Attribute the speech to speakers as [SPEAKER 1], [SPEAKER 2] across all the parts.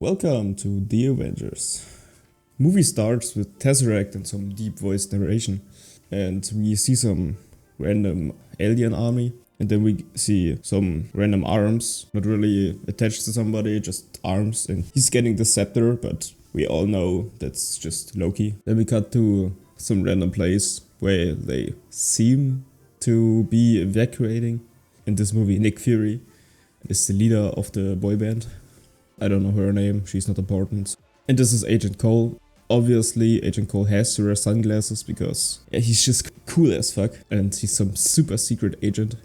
[SPEAKER 1] Welcome to The Avengers. Movie starts with Tesseract and some deep voice narration, and we see some random alien army, and then we see some random arms, not really attached to somebody, just arms, and he's getting the scepter, but we all know that's just Loki. Then we cut to some random place where they seem to be evacuating. In this movie, Nick Fury is the leader of the boy band. I don't know her name, she's not important. And this is Agent Cole. Obviously, Agent Cole has to wear sunglasses because he's just cool as fuck and he's some super secret agent.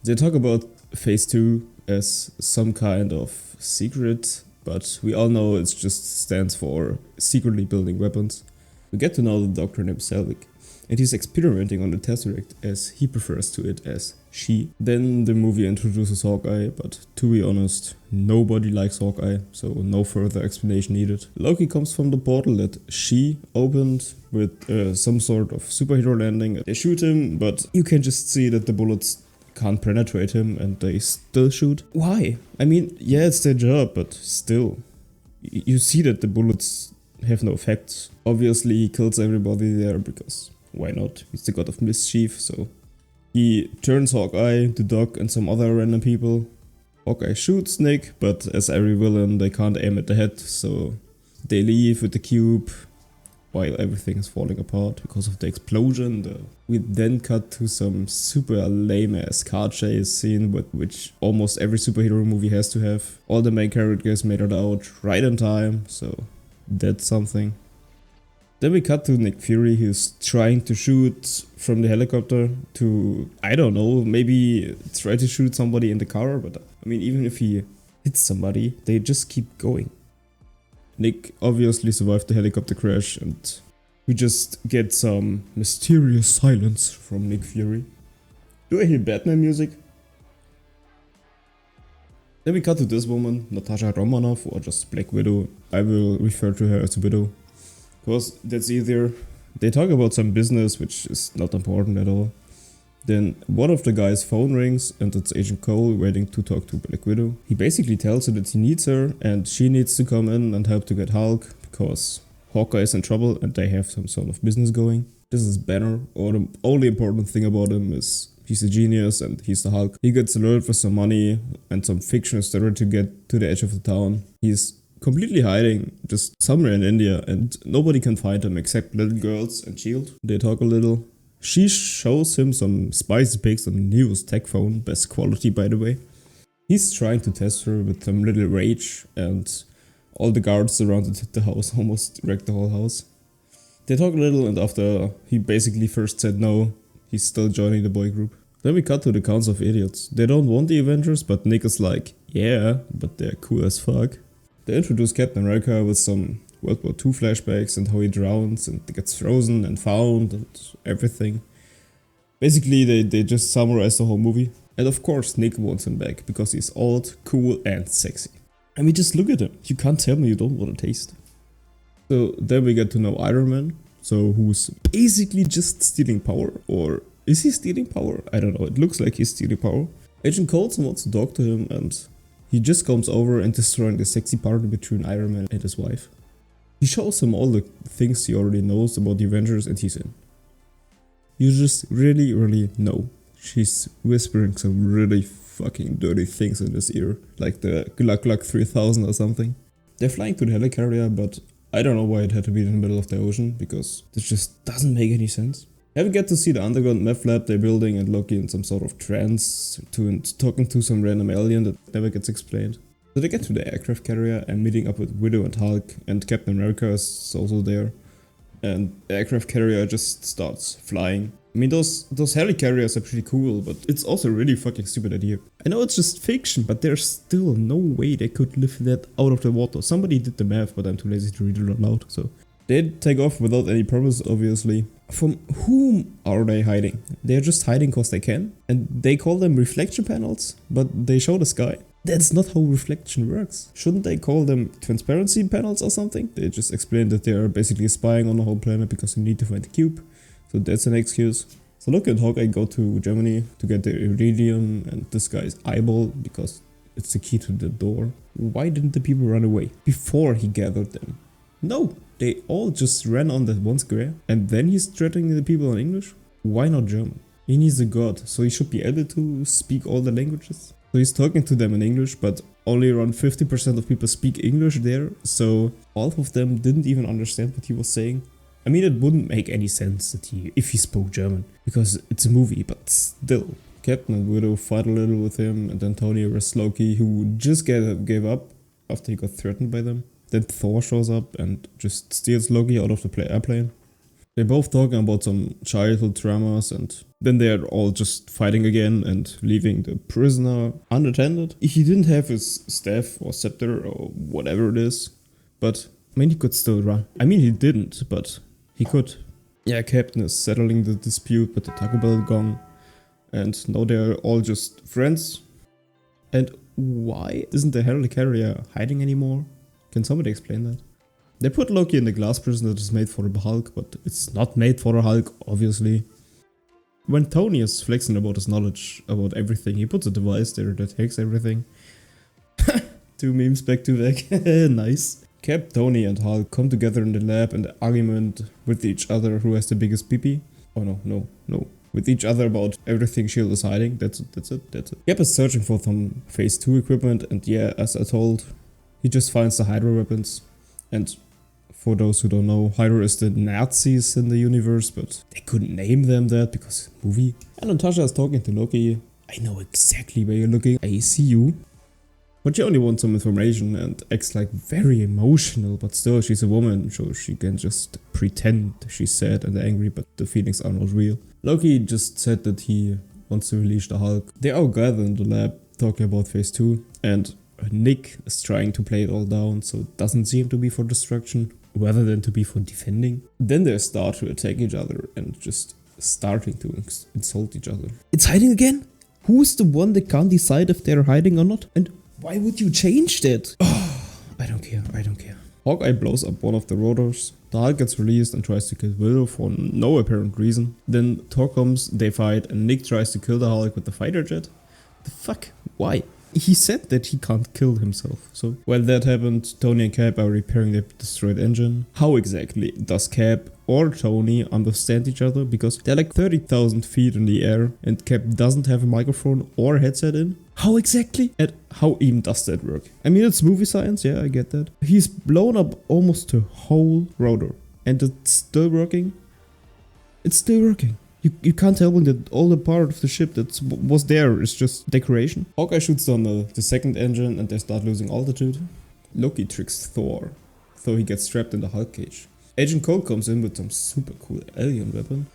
[SPEAKER 1] They talk about Phase 2 as some kind of secret, but we all know it just stands for secretly building weapons. We get to know the doctor named Selvig, and he's experimenting on the Tesseract as he prefers to it as she. Then the movie introduces Hawkeye, but to be honest, nobody likes Hawkeye, so no further explanation needed. Loki comes from the portal that she opened with some sort of superhero landing. They shoot him, but you can just see that the bullets can't penetrate him and they still shoot. Why? I mean, yeah, it's their job, but still. You see that the bullets have no effect. Obviously, he kills everybody there because why not? He's the god of mischief, so he turns Hawkeye, the Doc, and some other random people. Hawkeye shoots Nick, but as every villain, they can't aim at the head, so they leave with the cube while everything is falling apart because of the explosion. We then cut to some super lame-ass car chase scene, which almost every superhero movie has to have. All the main characters made it out right in time, so that's something. Then we cut to Nick Fury, who's trying to shoot from the helicopter to, I don't know, maybe try to shoot somebody in the car, but I mean, even if he hits somebody, they just keep going. Nick obviously survived the helicopter crash, and we just get some mysterious silence from Nick Fury. Do I hear Batman music? Then we cut to this woman, Natasha Romanoff, or just Black Widow. I will refer to her as Widow, because that's easier. They talk about some business which is not important at all. Then one of the guy's phone rings and it's Agent Cole waiting to talk to Black Widow. He basically tells her that he needs her and she needs to come in and help to get Hulk because Hawkeye is in trouble and they have some sort of business going. This is Banner, or the only important thing about him is he's a genius and he's the Hulk. He gets lured for some money and some fiction story to get to the edge of the town. He's completely hiding just somewhere in India and nobody can find him except little girls and S.H.I.E.L.D. They talk a little. She shows him some spicy pics on the newest tech phone, best quality by the way. He's trying to test her with some little rage and all the guards surrounded the house almost wrecked the whole house. They talk a little and after he basically first said no, he's still joining the boy group. Then we cut to the Council of Idiots. They don't want the Avengers, but Nick is like, yeah, but they're cool as fuck. They introduce Captain America with some World War II flashbacks and how he drowns and gets frozen and found and everything. Basically, they just summarize the whole movie. And of course, Nick wants him back because he's old, cool and sexy. I mean, just look at him. You can't tell me you don't want to taste. So then we get to know Iron Man, so who's basically just stealing power. Or is he stealing power? I don't know, it looks like he's stealing power. Agent Coulson wants to talk to him and he just comes over and destroying the sexy party between Iron Man and his wife. He shows him all the things he already knows about the Avengers and he's in. You just really know. She's whispering some really fucking dirty things in his ear, like the Gluck 3000 or something. They're flying to the helicarrier, but I don't know why it had to be in the middle of the ocean, because this just doesn't make any sense. Then we get to see the underground meth lab they're building and Loki in some sort of trance talking to some random alien that never gets explained. So they get to the aircraft carrier and meeting up with Widow and Hulk, and Captain America is also there. And the aircraft carrier just starts flying. I mean, those helicarriers are pretty cool, but it's also a really fucking stupid idea. I know it's just fiction, but there's still no way they could lift that out of the water. Somebody did the math, but I'm too lazy to read it aloud, so. They take off without any promise, obviously. From whom are they hiding? They're just hiding cause they can. And they call them reflection panels, but they show the sky. That's not how reflection works. Shouldn't they call them transparency panels or something? They just explain that they are basically spying on the whole planet because they need to find the cube. So that's an excuse. So look at Hawkeye go to Germany to get the iridium and this guy's eyeball because it's the key to the door. Why didn't the people run away before he gathered them? No, they all just ran on that one square, and then he's threatening the people in English? Why not German? He needs a god, so he should be able to speak all the languages. So he's talking to them in English, but only around 50% of people speak English there, so half of them didn't even understand what he was saying. I mean, it wouldn't make any sense that if he spoke German, because it's a movie, but still. Captain and Widow fight a little with him, and then Tony arrests Loki, who just gave up after he got threatened by them. Then Thor shows up and just steals Loki out of the airplane. They're both talking about some childhood traumas, and then they're all just fighting again and leaving the prisoner unattended. He didn't have his staff or scepter or whatever it is, but I mean, he could still run. I mean, he didn't, but he could. Yeah, Captain is settling the dispute with the Taco Bell gong, and now they're all just friends. And why isn't the helicarrier hiding anymore? Can somebody explain that? They put Loki in the glass prison that is made for a Hulk, but it's not made for a Hulk, obviously. When Tony is flexing about his knowledge about everything, he puts a device there that hacks everything. 2 memes back to back. Nice. Cap, Tony and Hulk come together in the lab and argument with each other who has the biggest pee-pee. Oh no. With each other about everything S.H.I.E.L.D. is hiding. That's it. Cap is searching for some phase 2 equipment, and yeah, as I told, he just finds the Hydra weapons. And for those who don't know, Hydra is the Nazis in the universe, but they couldn't name them that because movie. And Natasha is talking to Loki. I know exactly where you're looking. I see you. But she only wants some information and acts like very emotional, but still she's a woman, so she can just pretend she's sad and angry, but the feelings are not real. Loki just said that he wants to release the Hulk. They all gather in the lab talking about phase 2, and Nick is trying to play it all down, so it doesn't seem to be for destruction, rather than to be for defending. Then they start to attack each other and just starting to insult each other. It's hiding again? Who's the one that can't decide if they're hiding or not? And why would you change that? Oh, I don't care. Hawkeye blows up one of the rotors. The Hulk gets released and tries to kill Widow for no apparent reason. Then Thor comes, they fight, and Nick tries to kill the Hulk with the fighter jet. The fuck? Why? He said that he can't kill himself, so while that happened, Tony and Cap are repairing the destroyed engine. How exactly does Cap or Tony understand each other? Because they're like 30,000 feet in the air and Cap doesn't have a microphone or headset in. How exactly? And how even does that work? I mean, it's movie science, yeah, I get that. He's blown up almost the whole rotor and it's still working. It's still working. You can't tell me that all the part of the ship that was there is just decoration. Hawkeye shoots down the second engine and they start losing altitude. Loki tricks Thor, so he gets trapped in the Hulk cage. Agent Cole comes in with some super cool alien weapon.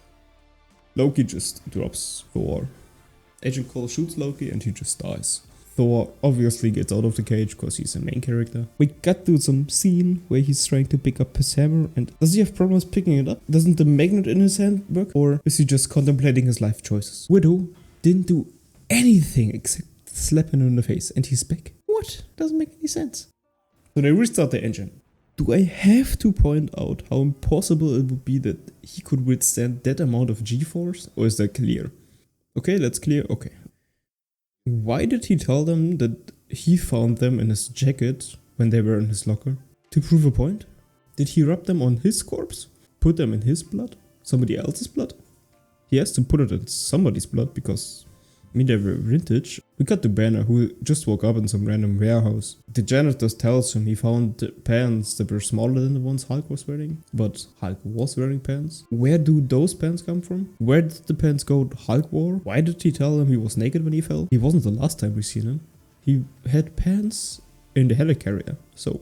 [SPEAKER 1] Loki just drops Thor. Agent Cole shoots Loki and he just dies. Thor obviously gets out of the cage because he's the main character. We got to some scene where he's trying to pick up his hammer, and does he have problems picking it up? Doesn't the magnet in his hand work? Or is he just contemplating his life choices? Widow didn't do anything except slap him in the face and he's back. What? Doesn't make any sense. So they restart the engine. Do I have to point out how impossible it would be that he could withstand that amount of G-force? Or is that clear? Okay, that's clear. Okay. Why did he tell them that he found them in his jacket when they were in his locker? To prove a point? Did he rub them on his corpse? Put them in his blood? Somebody else's blood? He has to put it in somebody's blood because, I mean, they were vintage. We got the Banner who just woke up in some random warehouse. The janitor tells him he found pants that were smaller than the ones Hulk was wearing. But Hulk was wearing pants. Where do those pants come from? Where did the pants go Hulk wore? Why did he tell him he was naked when he fell? He wasn't the last time we seen him. He had pants in the helicarrier. So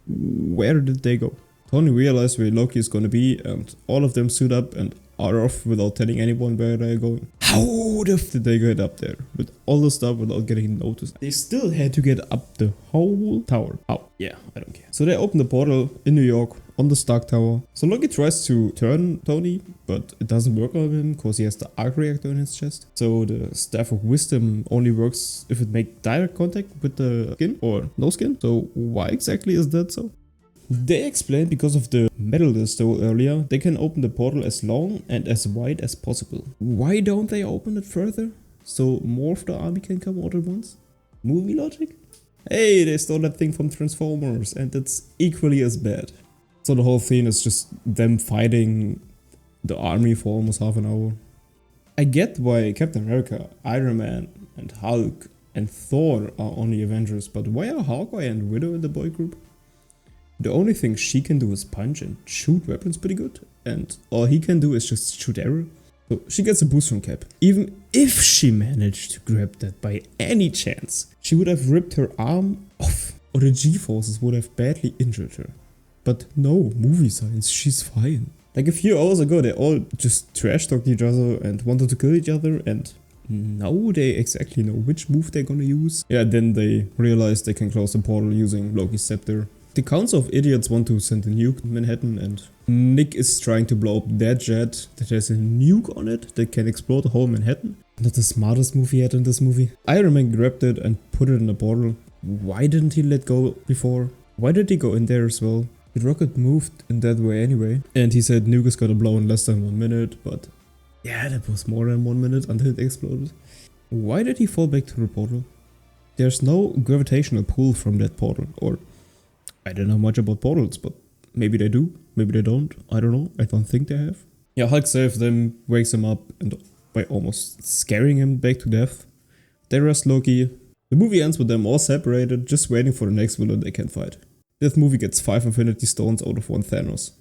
[SPEAKER 1] where did they go? Tony realized where Loki is gonna be and all of them stood up and are off without telling anyone where they're going. How the f did they get up there with all the stuff without getting noticed? They still had to get up the whole tower. How? Yeah, I don't care. So they open the portal in New York on the Stark Tower. So Loki tries to turn Tony, but it doesn't work on him because he has the arc reactor in his chest. So the Staff of Wisdom only works if it makes direct contact with the skin or no skin. So why exactly is that so? They explain because of the metal they stole earlier, they can open the portal as long and as wide as possible. Why don't they open it further? So more of the army can come out at once? Movie logic? hey, they stole that thing from Transformers, and it's equally as bad. So the whole thing is just them fighting the army for almost half an hour. I get why Captain America, Iron Man, and Hulk, and Thor are on the Avengers, but why are Hawkeye and Widow in the boy group? The only thing she can do is punch and shoot weapons pretty good, and all he can do is just shoot arrow. So she gets a boost from Cap. Even if she managed to grab that by any chance, she would have ripped her arm off, or the G-forces would have badly injured her. But no, movie science, she's fine. Like a few hours ago they all just trash-talked each other and wanted to kill each other, and now they exactly know which move they're gonna use. Yeah, then they realize they can close the portal using Loki's scepter. The Council of Idiots want to send a nuke to Manhattan, and Nick is trying to blow up their jet that has a nuke on it that can explode the whole Manhattan. Not the smartest move he had in this movie. Iron Man grabbed it and put it in the portal. Why didn't he let go before? Why did he go in there as well? The rocket moved in that way anyway. And he said nuke is gonna blow in less than 1 minute, but yeah, that was more than 1 minute until it exploded. Why did he fall back to the portal? There's no gravitational pull from that portal, or I don't know much about portals, but maybe they do, maybe they don't, I don't know, I don't think they have. Yeah, Hulk saves them, wakes him up, and by almost scaring him back to death. They arrest Loki. The movie ends with them all separated, just waiting for the next villain they can fight. This movie gets 5 Infinity Stones out of 1 Thanos.